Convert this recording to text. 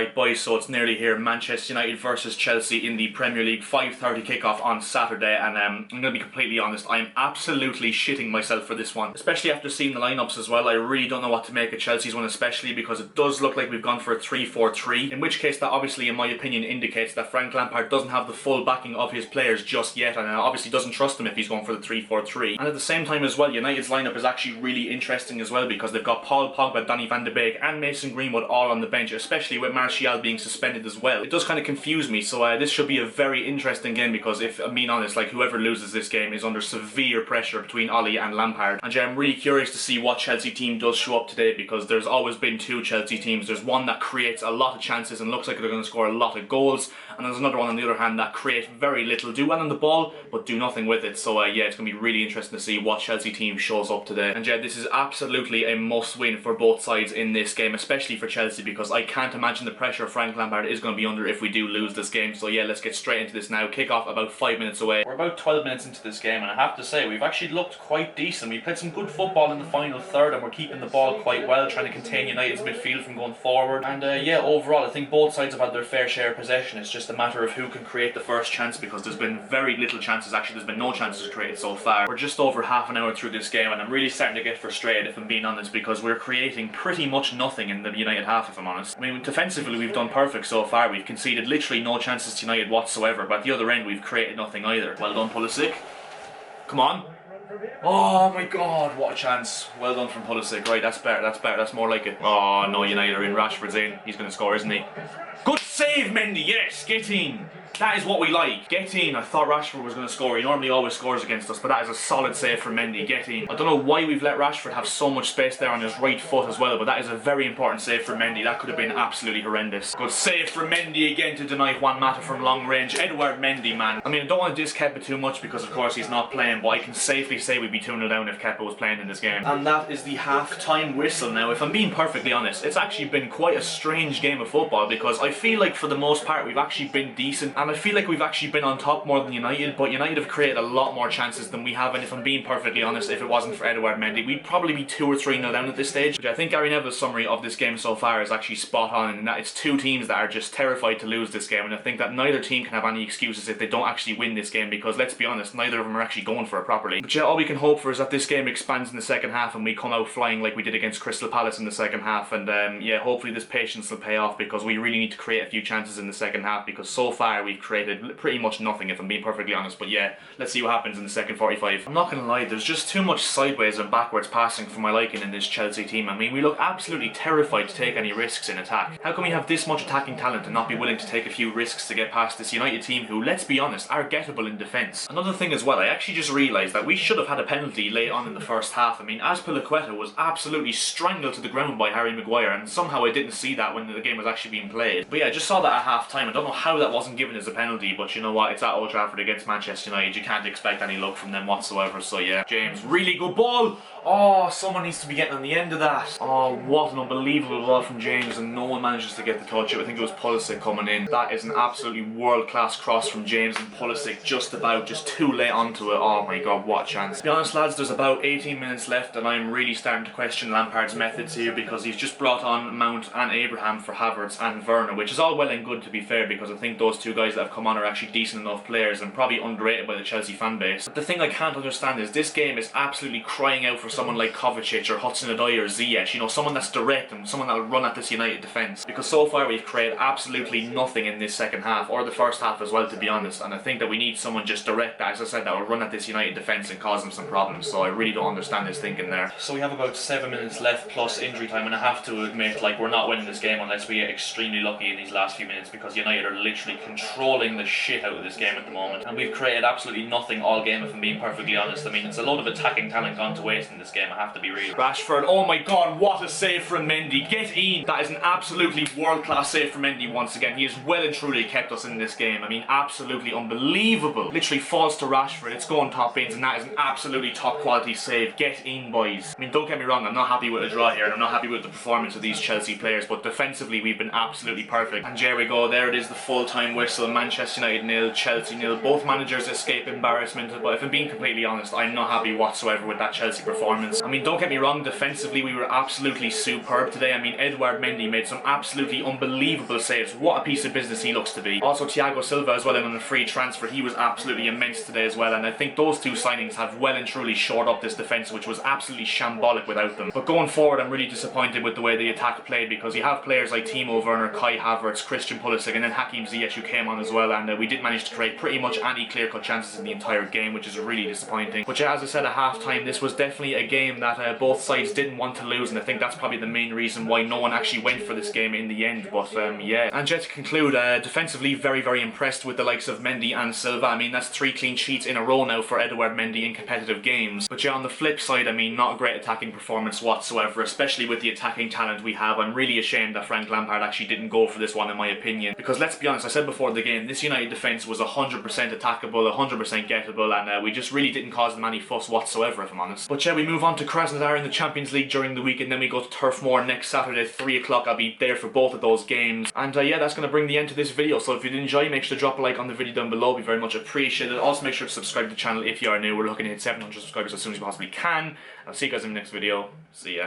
Right boys, so it's nearly here. Manchester United versus Chelsea in the Premier League 5:30 kickoff on Saturday, and I'm going to be completely honest, I'm absolutely shitting myself for this one. Especially after seeing the lineups as well. I really don't know what to make of Chelsea's one, especially because it does look like we've gone for a 3-4-3, in which case that obviously in my opinion indicates that Frank Lampard doesn't have the full backing of his players just yet, and obviously doesn't trust them if he's going for the 3-4-3. And at the same time as well, United's lineup is actually really interesting as well, because they've got Paul Pogba, Donny van de Beek and Mason Greenwood all on the bench, especially with Martial being suspended as well. It does kind of confuse me, so this should be a very interesting game, because if I'm being honest, like, whoever loses this game is under severe pressure between Ollie and Lampard. And I'm really curious to see what Chelsea team does show up today, because there's always been two Chelsea teams. There's one that creates a lot of chances and looks like they're going to score a lot of goals, and there's another one on the other hand that creates very little, do well on the ball but do nothing with it. So yeah, it's going to be really interesting to see what Chelsea team shows up today. And yeah, this is absolutely a must win for both sides in this game, especially for Chelsea, because I can't imagine the pressure Frank Lampard is going to be under if we do lose this game. So yeah, let's get straight into this now. Kick off about 5 minutes away. We're about 12 minutes into this game, and I have to say we've actually looked quite decent. We played some good football in the final third, and we're keeping the ball quite well, trying to contain United's midfield from going forward. And yeah, overall I think both sides have had their fair share of possession. It's just a matter of who can create the first chance, because there's been very little chances. Actually, there's been no chances created so far. We're just over half an hour through this game, and I'm really starting to get frustrated, if I'm being honest, because we're creating pretty much nothing in the United half, if I'm honest. I mean, defensively we've done perfect so far. We've conceded literally no chances to United whatsoever, but at the other end we've created nothing either. Well done, Pulisic. Come on. Oh my god, what a chance. Well done from Pulisic. Right, that's better, that's more like it. Oh no, United are in. Rashford's in. He's going to score, isn't he? Good save, Mendy. Yes, get in. That is what we like. Get in. I thought Rashford was going to score. He normally always scores against us, but that is a solid save from Mendy. Get in. I don't know why we've let Rashford have so much space there on his right foot as well, but that is a very important save from Mendy. That could have been absolutely horrendous. Good save from Mendy again to deny Juan Mata from long range. Edouard Mendy, man. I mean, I don't want to diss Kepa too much because of course he's not playing, but I can safely say we'd be 2-0 down if Kepa was playing in this game. And that is the half-time whistle. Now, if I'm being perfectly honest, it's actually been quite a strange game of football, because I feel like for the most part we've actually been decent, and I feel like we've actually been on top more than United, but United have created a lot more chances than we have. And if I'm being perfectly honest, if it wasn't for Edouard Mendy, we'd probably be 2 or 3-0 down at this stage. But I think Gary Neville's summary of this game so far is actually spot on, in that it's two teams that are just terrified to lose this game, and I think that neither team can have any excuses if they don't actually win this game, because let's be honest, neither of them are actually going for it properly. But yeah, all we can hope for is that this game expands in the second half and we come out flying like we did against Crystal Palace in the second half. And yeah, hopefully this patience will pay off, because we really need to create a few chances in the second half, because so far we've created pretty much nothing, if I'm being perfectly honest. But yeah, let's see what happens in the second 45. I'm not gonna lie, there's just too much sideways and backwards passing for my liking in this Chelsea team. I mean, we look absolutely terrified to take any risks in attack. How can we have this much attacking talent and not be willing to take a few risks to get past this United team who, let's be honest, are gettable in defence? Another thing as well, I actually just realised that we should have had a penalty late on in the first half. I mean, Azpilicueta was absolutely strangled to the ground by Harry Maguire, and somehow I didn't see that when the game was actually being played. But yeah, I just saw that at half time. I don't know how that wasn't given as a penalty, but you know what, it's at Old Trafford against Manchester United. You can't expect any luck from them whatsoever. So yeah, James, really good ball. Oh, someone needs to be getting on the end of that. Oh, what an unbelievable ball from James, and no one manages to get the touch. I think it was Pulisic coming in. That is an absolutely world-class cross from James, and Pulisic just too late onto it. Oh my god, what a chance. To be honest lads, there's about 18 minutes left, and I'm really starting to question Lampard's methods here, because he's just brought on Mount and Abraham for Havertz and Werner, which is all well and good to be fair, because I think those two guys that have come on are actually decent enough players and probably underrated by the Chelsea fan base. But the thing I can't understand is this game is absolutely crying out for someone like Kovacic or Hudson-Odoi or Ziyech, you know, someone that's direct and someone that'll run at this United defence, because so far we've created absolutely nothing in this second half, or the first half as well, to be honest. And I think that we need someone just direct, as I said, that will run at this United defence and cause them some problems. So I really don't understand his thinking there. So we have about 7 minutes left plus injury time, and I have to admit, like, we're not winning this game unless we get extremely lucky in these last few minutes, because United are literally controlling the shit out of this game at the moment, and we've created absolutely nothing all game, if I'm being perfectly honest. I mean, it's a load of attacking talent gone to waste in this game, I have to be real. Rashford, oh my god, what a save from Mendy. Get in. That is an absolutely world-class save from Mendy once again. He has well and truly kept us in this game. I mean, absolutely unbelievable. Literally falls to Rashford, it's going top bins, and that is an absolutely top quality save. Get in, boys. I mean, don't get me wrong, I'm not happy with a draw here, and I'm not happy with the performance of these Chelsea players, but defensively we've been absolutely perfect. And there we go, there it is, the full-time whistle. Manchester United 0, Chelsea 0. Both managers escape embarrassment, but if I'm being completely honest, I'm not happy whatsoever with that Chelsea performance. I mean, don't get me wrong, defensively we were absolutely superb today. I mean, Edouard Mendy made some absolutely unbelievable saves. What a piece of business he looks to be. Also, Thiago Silva as well, on a free transfer, he was absolutely immense today as well, and I think those two signings have well and truly shored up this defence, which was absolutely shambolic without them. But going forward, I'm really disappointed with the way the attack played, because you have players like Timo Werner, Kai Havertz, Christian Pulisic, and then Hakim Ziyech who came on as well, and we didn't manage to create pretty much any clear-cut chances in the entire game, which is really disappointing. But yeah, as I said at half-time, this was definitely a game that both sides didn't want to lose, and I think that's probably the main reason why no one actually went for this game in the end. But yeah, and just to conclude, defensively very impressed with the likes of Mendy and Silva. I mean, that's 3 clean sheets in a row now for Edouard Mendy in competitive games. But yeah, on the flip side, I mean, not a great attacking performance whatsoever, especially with the attacking talent we have. I'm really ashamed that Frank Lampard actually didn't go for this one, in my opinion, because let's be honest, I said before the game, this United defence was 100% attackable, 100% gettable, and we just really didn't cause them any fuss whatsoever, if I'm honest. But yeah, we move on to Krasnodar in the Champions League during the week, and then we go to Turf Moor next Saturday, 3 o'clock. I'll be there for both of those games. And yeah, that's going to bring the end to this video. So if you did enjoy, make sure to drop a like on the video down below. It'd be very much appreciated. Also, make sure to subscribe to the channel if you are new. We're looking to hit 700 subscribers as soon as we possibly can. I'll see you guys in the next video. See ya.